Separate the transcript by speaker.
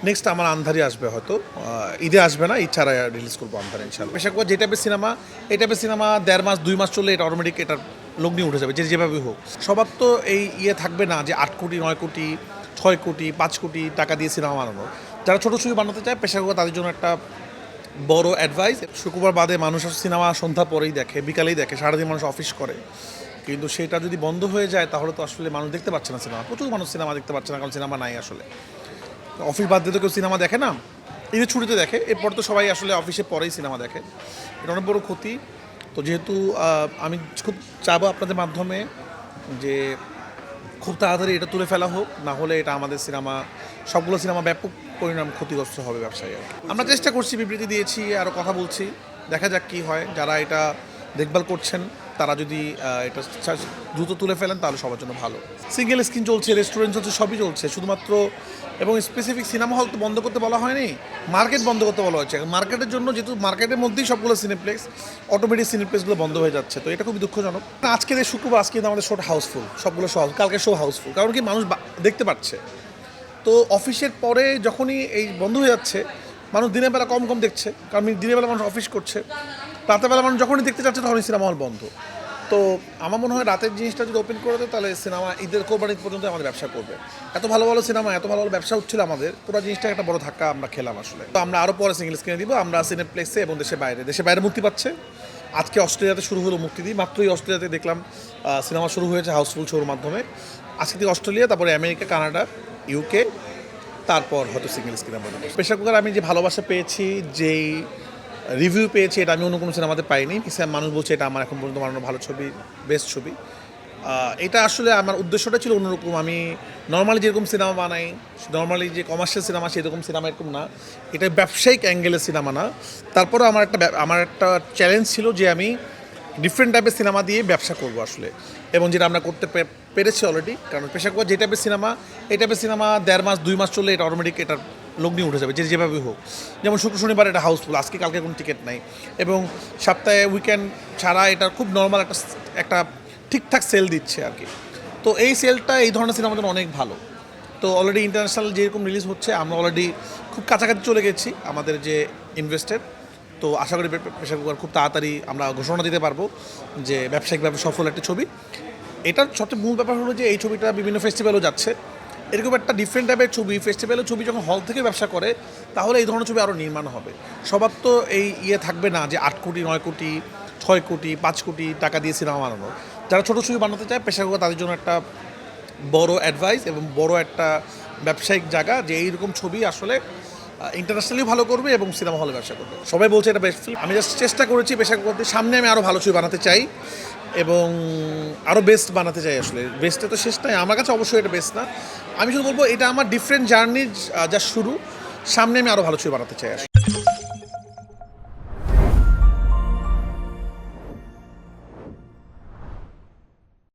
Speaker 1: Next আমার আন্ধারি আসবে হয়তো, ঈদে আসবে না, ঈদ ছাড়া রিলিজ করবো আন্ধারি ইনশাল্লাহ। পেশা যে টাইপের সিনেমা, এই টাইপের সিনেমা 1.5 মাস 2 মাস চললে এটা অটোমেটিক এটার লগ্নি উঠে যাবে, যেভাবে হোক। সবার তো এই থাকবে না যে 8 কোটি 9 কোটি 6 কোটি 5 কোটি টাকা দিয়ে সিনেমা বানানো। যারা ছোটো ছবি বানাতে চায় পেশা তাদের জন্য একটা বড় অ্যাডভাইস। শুক্রবার বাদে মানুষ সিনেমা সন্ধ্যা পরেই দেখে, বিকালেই দেখে, সারাদিন মানুষ অফিস করে, কিন্তু সেটা যদি বন্ধ হয়ে যায় তাহলে তো আসলে মানুষ দেখতে পাচ্ছে না সিনেমা। প্রচুর মানুষ সিনেমা দেখতে পাচ্ছে না, কারণ সিনেমা নাই আসলে। অফিস বাদ দিয়ে তো কেউ সিনেমা দেখে না, ঈদের ছুটিতে দেখে, এরপর তো সবাই আসলে অফিসে পরেই সিনেমা দেখে। এটা অনেক বড় ক্ষতি। তো যেহেতু আমি খুব চাবো আপনাদের মাধ্যমে যে খুব তাড়াতাড়ি এটা তুলে ফেলা হোক, না হলে এটা আমাদের সিনেমা, সবগুলো সিনেমা ব্যাপক পরিণাম ক্ষতিগ্রস্ত হবে ব্যবসায়ী আর কি। আমরা চেষ্টা করছি, বিবৃতি দিয়েছি, আরও কথা বলছি, দেখা যাক কী হয়। যারা এটা দেখভাল করছেন তারা যদি এটা দ্রুত তুলে ফেলেন তাহলে সবার জন্য ভালো। সিঙ্গেল স্ক্রিন চলছে, রেস্টুরেন্ট চলছে, সবই চলছে, শুধুমাত্র এবং স্পেসিফিক সিনেমা হল তো বন্ধ করতে বলা হয়নি, মার্কেট বন্ধ করতে বলা হয়েছে। মার্কেটের জন্য যেহেতু মার্কেটের মধ্যেই সবগুলো সিনেপ্লেক্স, অটোমেটিক সিনেপ্লেক্সগুলো বন্ধ হয়ে যাচ্ছে, তো এটা খুবই দুঃখজনক। আজকে শুক্রবার, আজকে আমাদের শো হাউসফুল, সবগুলো শো, কালকে শো হাউসফুল, কারণ কি মানুষ দেখতে পাচ্ছে। তো অফিসের পরে যখনই এই বন্ধ হয়ে যাচ্ছে, মানুষ দিনের বেলা কম কম দেখছে, কারণ দিনের বেলা মানুষ অফিস করছে, রাতেরবেলা মানুষ যখনই দেখতে চাচ্ছে তখনই সিনেমা হল বন্ধ। তো আমার মনে হয় রাতের জিনিসটা যদি ওপেন করে দেয় তাহলে সিনেমা ঈদের কোরবানি পর্যন্ত আমাদের ব্যবসা করবে। এত ভালো ভালো সিনেমা, এত ভালো ভালো ব্যবসা হচ্ছিল আমাদের, পুরো জিনিসটা একটা বড় ধাক্কা আমরা খেলাম আসলে। তো আমরা আরও পরে সিঙ্গেল স্ক্রিনে দিব, আমরা সিনেপ্লেক্সে এবং দেশের বাইরে মুক্তি পাচ্ছে। আজকে অস্ট্রেলিয়াতে শুরু হলো মুক্তি দিই, মাত্রই অস্ট্রেলিয়াতে দেখলাম সিনেমা শুরু হয়েছে হাউসফুল শোর মাধ্যমে। আজকে থেকে অস্ট্রেলিয়া, তারপরে আমেরিকা, কানাডা, ইউকে, তারপর হয়তো সিঙ্গেল স্ক্রিনে আমরা। প্রেশার কুকার আমি যে ভালোবাসা পেয়েছি, যেই রিভিউ পেয়েছি, এটা আমি অন্য কোনো সিনেমাতে পাইনি। মানুষ বলছে এটা আমার এখন পর্যন্ত বানানো ভালো ছবি, বেস্ট ছবি। এটা আসলে আমার উদ্দেশ্যটা ছিল অন্যরকম। আমি নর্মালি যেরকম সিনেমা বানাই, নর্মালি যে কমার্শিয়াল সিনেমা সেরকম সিনেমা এরকম না, এটা ব্যবসায়িক অ্যাঙ্গেলের সিনেমা না। তারপরে আমার একটা চ্যালেঞ্জ ছিল যে আমি ডিফারেন্ট টাইপের সিনেমা দিয়ে ব্যবসা করবো আসলে, এবং যেটা আমরা করতে পেরেছি অলরেডি। কারণ পেশা যে টাইপের সিনেমা, এই টাইপের সিনেমা 1.5 মাস 2 মাস চললে এটা অটোমেটিক এটার লগ্নি উঠে যাবে, যেভাবে হোক। যেমন শুক্র শনিবার এটা হাউসফুল, আজকে কালকে কোনো টিকিট নাই, এবং সপ্তাহে উইকেন্ড ছাড়া এটা খুব নর্মাল একটা ঠিকঠাক সেল দিচ্ছে আর কি। তো এই সেলটা এই ধরনের সিনেমার জন্য অনেক ভালো। তো অলরেডি ইন্টারন্যাশনাল যেরকম রিলিজ হচ্ছে, আমরা অলরেডি খুব কাছাকাছি চলে গেছি আমাদের যে ইনভেস্টেড। তো আশা করি প্রেশার কুকার খুব তাড়াতাড়ি আমরা ঘোষণা দিতে পারবো যে ব্যবসায়িকভাবে সফল একটা ছবি। এটার সবচেয়ে মূল ব্যাপার হলো যে এই ছবিটা বিভিন্ন ফেস্টিভ্যালও যাচ্ছে। এরকম একটা ডিফারেন্ট টাইপের ছবি, ফেস্টিভ্যালের ছবি যখন হল থেকে ব্যবসা করে, তাহলে এই ধরনের ছবি আরও নির্মাণ হবে। সবার তো এই থাকবে না যে 8 কোটি 9 কোটি 6 কোটি 5 কোটি টাকা দিয়ে সিনেমা বানানো। যারা ছোটো ছবি বানাতে চায় পেশা তাদের জন্য একটা বড় অ্যাডভাইস এবং বড় একটা ব্যবসায়িক জায়গা, যে এইরকম ছবি আসলে ইন্টারন্যাশনালি ভালো করবে এবং সিনেমা হলে ব্যবসা করবে। সবাই বলছে এটা বেস্ট ফিল্ম। আমি জাস্ট চেষ্টা করেছি পেশা করতে, সামনে আমি আরও ভালো ছবি বানাতে চাই এবং আরও বেস্ট বানাতে চাই। আসলে বেস্টে তো শেষ নাই, আমার কাছে অবশ্যই এটা বেস্ট না। আমি শুধু বলবো এটা আমার ডিফারেন্ট জার্নির যা শুরু, সামনে আমি আরও ভালো ছবি বানাতে চাই আসলে।